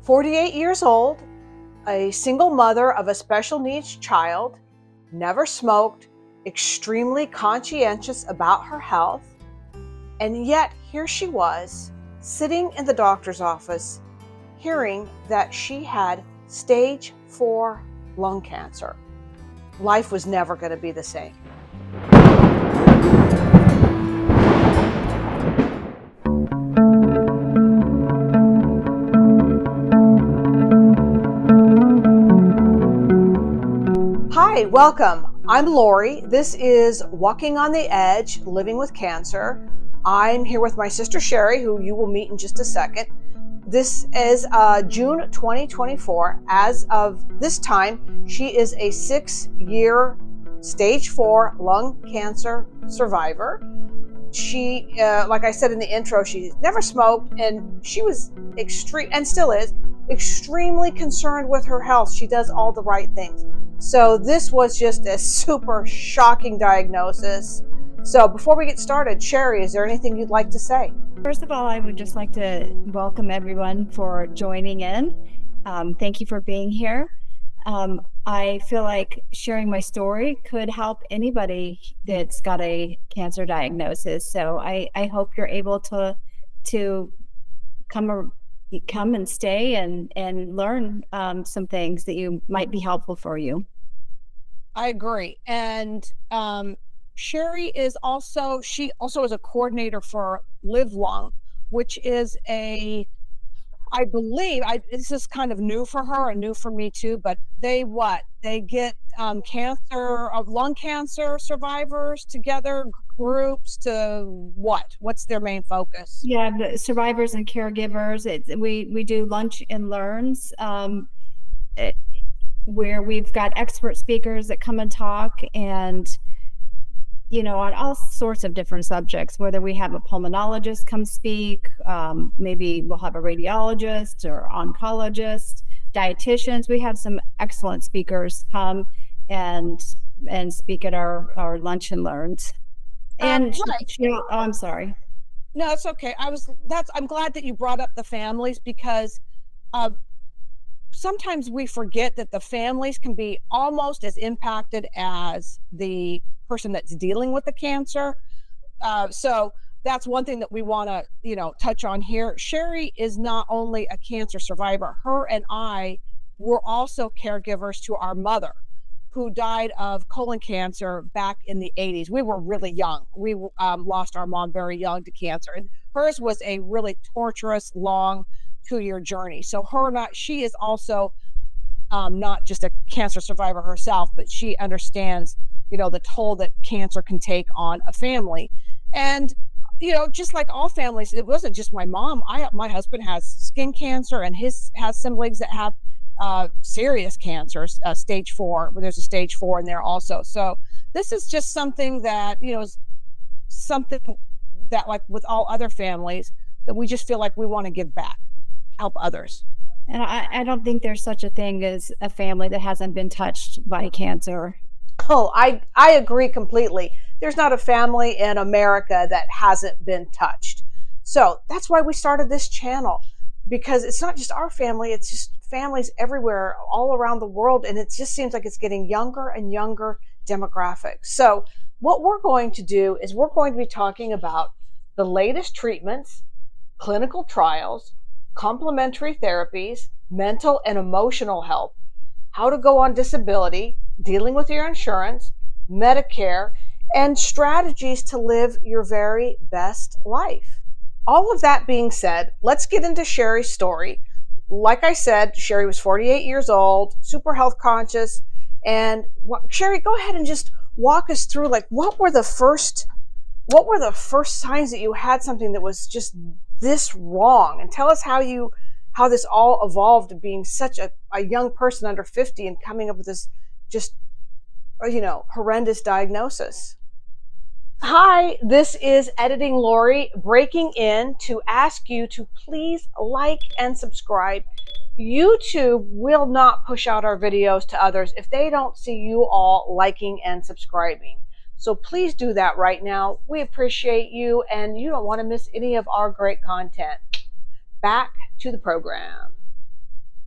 48 years old, a single mother of a special needs child, never smoked, extremely conscientious about her health, and yet here she was, sitting in the doctor's office, hearing that she had stage 4 lung cancer. Life was never going to be the same. Hi, welcome. I'm Lori. This is Walking on the Edge, Living with Cancer. I'm here with my sister Sherry, who you will meet in just a second. This is June 2024. As of this time, she is a 6-year stage 4 lung cancer survivor. She, like I said in the intro, she never smoked, and she was and still is, extremely concerned with her health. She does all the right things. So this was just a super shocking diagnosis. So before we get started, Sherry, is there anything you'd like to say? First of all, I would just like to welcome everyone for joining in. Thank you for being here. I feel like sharing my story could help anybody that's got a cancer diagnosis. So I hope you're able to come and stay and learn some things that you might be helpful for you. I agree. And Sherry is also is a coordinator for LiveLung, which is I believe, this is kind of new for her and new for me too, but they get lung cancer survivors together, groups to what's their main focus? Yeah, the survivors and caregivers. We do lunch and learns where we've got expert speakers that come and talk, and on all sorts of different subjects, whether we have a pulmonologist come speak, maybe we'll have a radiologist or oncologist, dietitians. We have some excellent speakers come and speak at our lunch and learns. And right. I'm sorry. No, it's okay. I'm glad that you brought up the families, because sometimes we forget that the families can be almost as impacted as the person that's dealing with the cancer. So that's one thing that we want to, touch on here. Sherry is not only a cancer survivor. Her and I were also caregivers to our mother, who died of colon cancer back in the 80s. We were really young. We lost our mom very young to cancer. And hers was a really torturous, long 2-year journey. So she is also not just a cancer survivor herself, but she understands, the toll that cancer can take on a family. And, just like all families, it wasn't just my mom. My husband has skin cancer, and has siblings that have serious cancers, stage 4, but there's a stage 4 in there also. So this is just something that, is something that, like with all other families, that we just feel like we want to give back, help others. And I don't think there's such a thing as a family that hasn't been touched by cancer. Oh, I agree completely. There's not a family in America that hasn't been touched. So that's why we started this channel, because it's not just our family, it's just families everywhere, all around the world. And it just seems like it's getting younger and younger demographics. So what we're going to do is we're going to be talking about the latest treatments, clinical trials, complementary therapies, mental and emotional help, how to go on disability, dealing with your insurance, Medicare, and strategies to live your very best life. All of that being said, let's get into Sherry's story. Like I said, Sherry was 48 years old, super health conscious. And Sherry, go ahead and just walk us through, what were the first signs that you had something that was just this wrong? And tell us how this all evolved to being such a young person under 50 and coming up with this just, horrendous diagnosis. Hi, this is Editing Lori breaking in to ask you to please like and subscribe. YouTube will not push out our videos to others if they don't see you all liking and subscribing. So please do that right now. We appreciate you, and you don't want to miss any of our great content. Back to the program.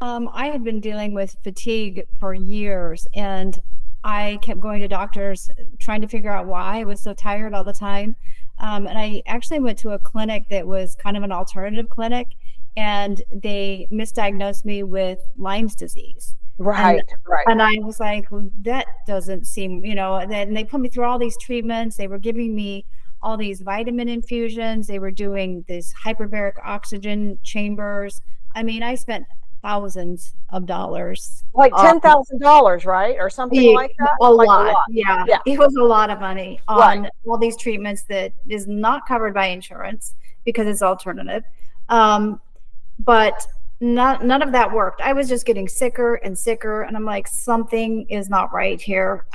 I had been dealing with fatigue for years, and I kept going to doctors trying to figure out why I was so tired all the time. And I actually went to a clinic that was kind of an alternative clinic, and they misdiagnosed me with Lyme's disease. Right. And I was like, well, that doesn't seem, and then they put me through all these treatments. They were giving me all these vitamin infusions. They were doing this hyperbaric oxygen chambers. I mean, I spent thousands of dollars. Like $10,000, right? Or something like that? A Like lot. Yeah. It was a lot of money on all these treatments that is not covered by insurance because it's alternative. But none of that worked. I was just getting sicker and sicker, and I'm like, something is not right here.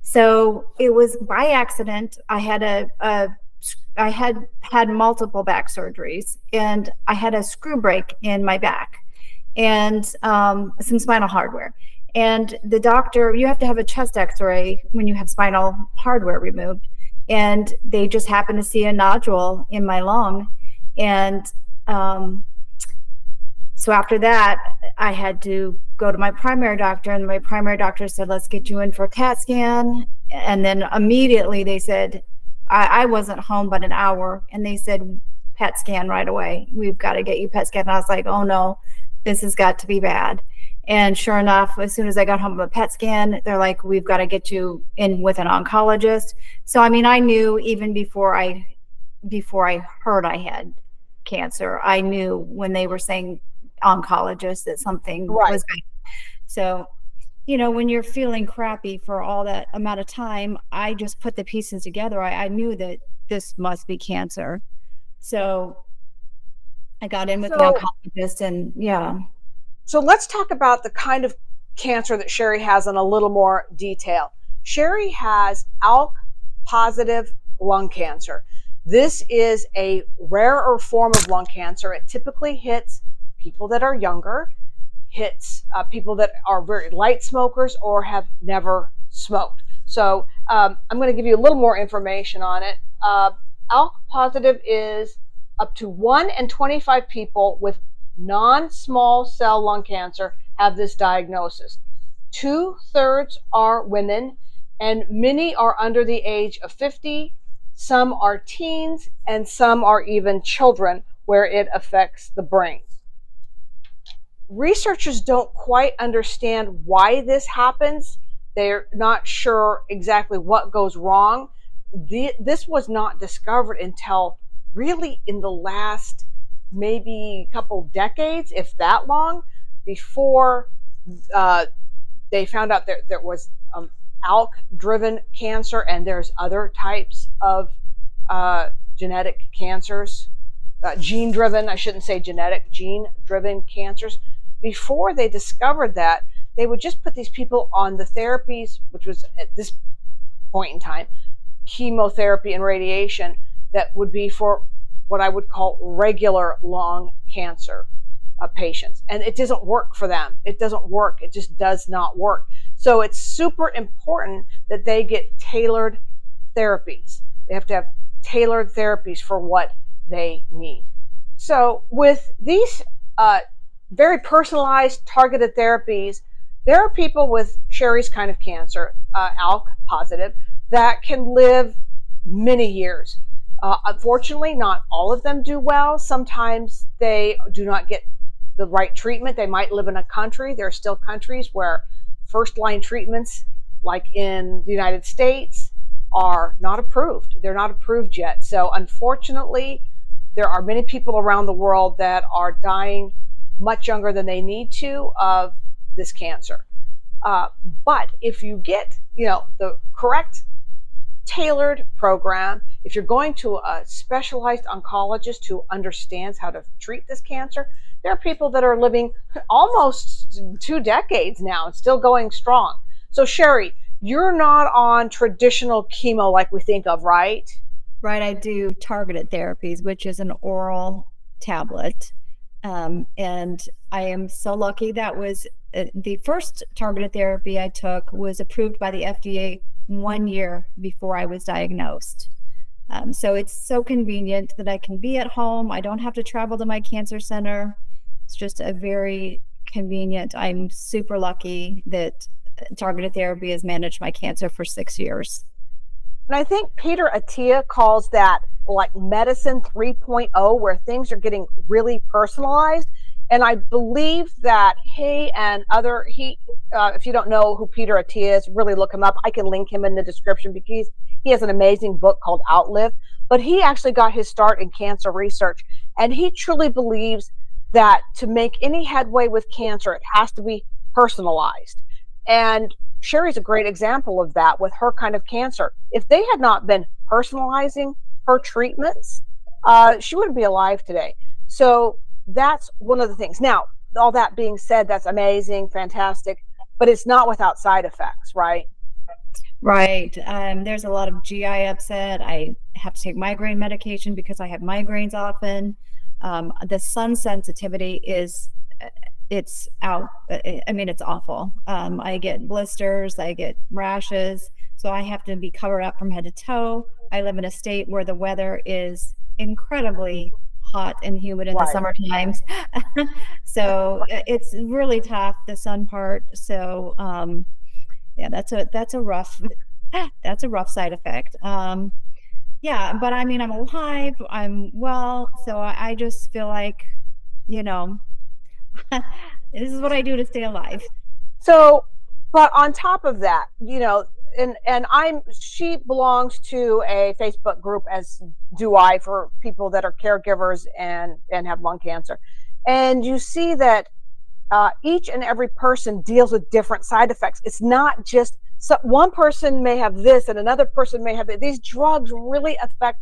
So it was by accident. I had multiple back surgeries, and I had a screw break in my back and some spinal hardware. And the doctor, you have to have a chest x-ray when you have spinal hardware removed. And they just happened to see a nodule in my lung. And so after that, I had to go to my primary doctor, and my primary doctor said, let's get you in for a CAT scan. And then immediately they said, I wasn't home but an hour, and they said, PET scan right away. We've got to get you PET scan. And I was like, oh no, this has got to be bad. And sure enough, as soon as I got home with a PET scan, they're like, we've got to get you in with an oncologist. So, I mean, I knew even before I heard I had cancer, I knew when they were saying oncologist that something was bad. So, when you're feeling crappy for all that amount of time, I just put the pieces together. I knew that this must be cancer. So I got in with the oncologist, and So let's talk about the kind of cancer that Sherry has in a little more detail. Sherry has ALK positive lung cancer. This is a rarer form of lung cancer. It typically hits people that are younger, hits people that are very light smokers or have never smoked. So I'm going to give you a little more information on it. ALK positive is up to 1 in 25 people with non-small cell lung cancer have this diagnosis. 2/3 are women, and many are under the age of 50. Some are teens, and some are even children, where it affects the brain. Researchers don't quite understand why this happens. They're not sure exactly what goes wrong. This was not discovered until really in the last maybe couple decades, if that long, before they found out there was ALK-driven cancer, and there's other types of genetic cancers, gene-driven, I shouldn't say genetic, gene-driven cancers. Before they discovered that, they would just put these people on the therapies, which was at this point in time, chemotherapy and radiation, that would be for what I would call regular lung cancer patients. And it doesn't work for them. It doesn't work. It just does not work. So it's super important that they get tailored therapies. They have to have tailored therapies for what they need. So with these very personalized, targeted therapies, there are people with Sherry's kind of cancer, ALK positive, that can live many years. Unfortunately, not all of them do well. Sometimes they do not get the right treatment. They might live in a country. There are still countries where first-line treatments, like in the United States, are not approved. They're not approved yet. So unfortunately, there are many people around the world that are dying much younger than they need to of this cancer. But if you get, the correct tailored program, if you're going to a specialized oncologist who understands how to treat this cancer, there are people that are living almost 2 decades now and still going strong. So Sherry, you're not on traditional chemo like we think of, right? Right, I do targeted therapies, which is an oral tablet. And I am so lucky that was the first targeted therapy I took was approved by the FDA 1 year before I was diagnosed. So it's so convenient that I can be at home. I don't have to travel to my cancer center. It's just a very convenient. I'm super lucky that targeted therapy has managed my cancer for 6 years. And I think Peter Attia calls that like medicine 3.0, where things are getting really personalized. And I believe that if you don't know who Peter Attia is, really look him up. I can link him in the description because he has an amazing book called Outlive. But he actually got his start in cancer research. And he truly believes that to make any headway with cancer, it has to be personalized. And Sherry's a great example of that with her kind of cancer. If they had not been personalizing her treatments, she wouldn't be alive today. So that's one of the things. Now, all that being said, that's amazing, fantastic, but it's not without side effects, right? Right. There's a lot of GI upset. I have to take migraine medication because I have migraines often. The sun sensitivity it's out. I mean, it's awful. I get blisters, I get rashes. So I have to be covered up from head to toe. I live in a state where the weather is incredibly hot and humid in the summer times. So it's really tough, the sun part. So yeah, that's a rough side effect. Yeah, but I mean, I'm alive, I'm well, so I just feel like, this is what I do to stay alive. So, but on top of that, she belongs to a Facebook group, as do I, for people that are caregivers and have lung cancer. And you see that each and every person deals with different side effects. It's not just one person may have this and another person may have that. These drugs really affect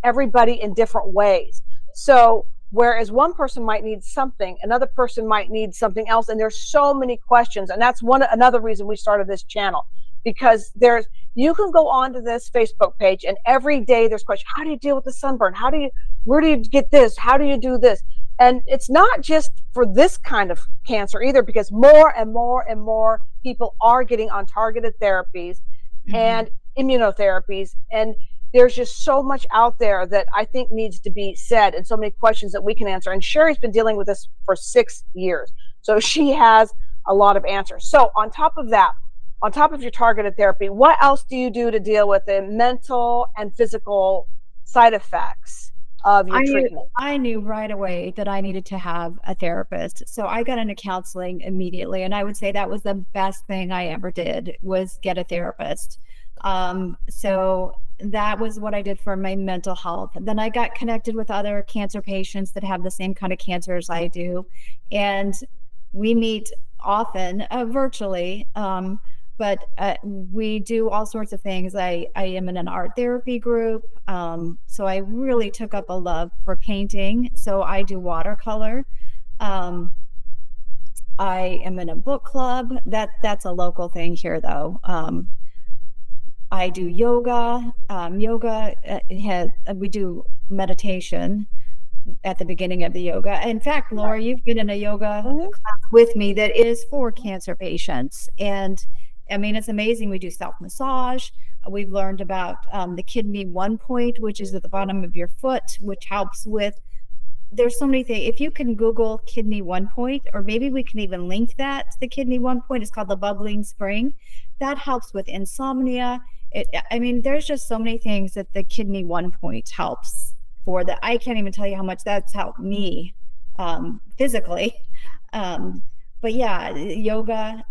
everybody in different ways. So whereas one person might need something, another person might need something else, and there's so many questions. And that's another reason we started this channel, because you can go onto this Facebook page and every day there's questions. How do you deal with the sunburn? Where do you get this? How do you do this? And it's not just for this kind of cancer either, because more and more and more people are getting on targeted therapies and immunotherapies. And there's just so much out there that I think needs to be said, and so many questions that we can answer. And Sherry's been dealing with this for 6 years. So she has a lot of answers. So on top of that, on top of your targeted therapy, what else do you do to deal with the mental and physical side effects of your treatment? I knew right away that I needed to have a therapist. So I got into counseling immediately. And I would say that was the best thing I ever did, was get a therapist. So that was what I did for my mental health. Then I got connected with other cancer patients that have the same kind of cancer as I do. And we meet often virtually. But we do all sorts of things. I am in an art therapy group. So I really took up a love for painting. So I do watercolor. I am in a book club. That's a local thing here, though. I do yoga. We do meditation at the beginning of the yoga. In fact, Laura, you've been in a yoga class with me that is for cancer patients. And I mean, it's amazing. We do self-massage. We've learned about the kidney 1 point, which is at the bottom of your foot, which helps with, there's so many things. If you can Google kidney 1 point, or maybe we can even link that to the kidney 1 point, it's called the bubbling spring. That helps with insomnia. There's just so many things that the kidney 1 point helps for. That I can't even tell you how much that's helped me physically. But yeah, yoga,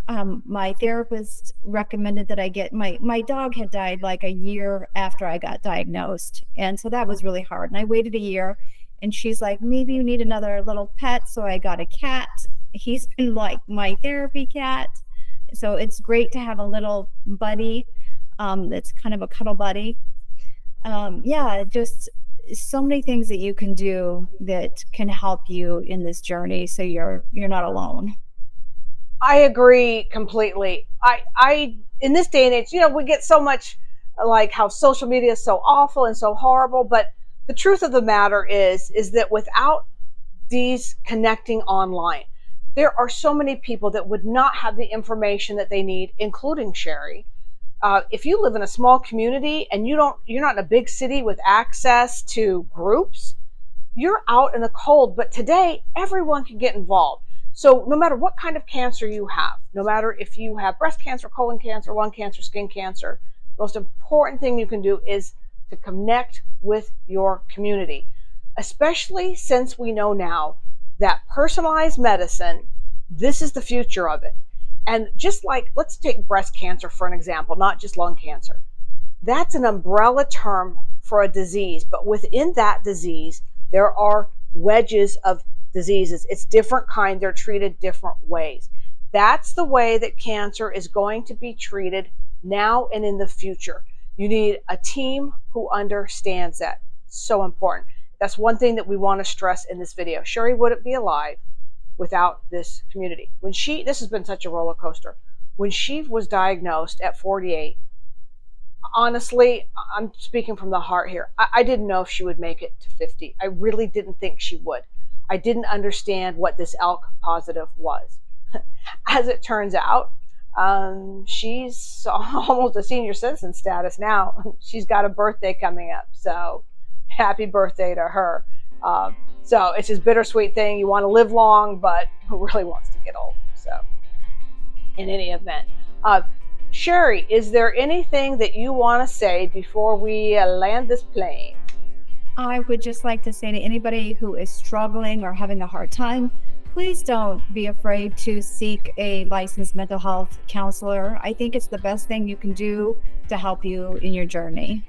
my therapist recommended that I get, my dog had died like a year after I got diagnosed. And so that was really hard. And I waited a year, and she's like, maybe you need another little pet. So I got a cat. He's been like my therapy cat. So it's great to have a little buddy that's kind of a cuddle buddy. Just so many things that you can do that can help you in this journey, so you're not alone. I agree completely. I in this day and age, we get so much like how social media is so awful and so horrible, but the truth of the matter is that without these connecting online, there are so many people that would not have the information that they need, including Sherry. If you live in a small community and you're not in a big city with access to groups, you're out in the cold. But today, everyone can get involved. So no matter what kind of cancer you have, no matter if you have breast cancer, colon cancer, lung cancer, skin cancer, the most important thing you can do is to connect with your community, especially since we know now that personalized medicine, this is the future of it. And just like, let's take breast cancer for an example, not just lung cancer. That's an umbrella term for a disease, but within that disease, there are wedges of diseases. It's different kind, they're treated different ways. That's the way that cancer is going to be treated now and in the future. You need a team who understands that. So important. That's one thing that we want to stress in this video. Sherry wouldn't be alive without this community. This has been such a roller coaster. When she was diagnosed at 48, honestly, I'm speaking from the heart here. I didn't know if she would make it to 50. I really didn't think she would. I didn't understand what this ALK positive was. As it turns out, she's almost a senior citizen status now. She's got a birthday coming up, so happy birthday to her. So it's this bittersweet thing. You want to live long, but who really wants to get old? So in any event, Sherry, is there anything that you want to say before we land this plane? I would just like to say to anybody who is struggling or having a hard time, please don't be afraid to seek a licensed mental health counselor. I think it's the best thing you can do to help you in your journey.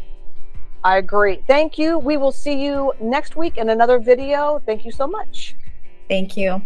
I agree. Thank you. We will see you next week in another video. Thank you so much. Thank you.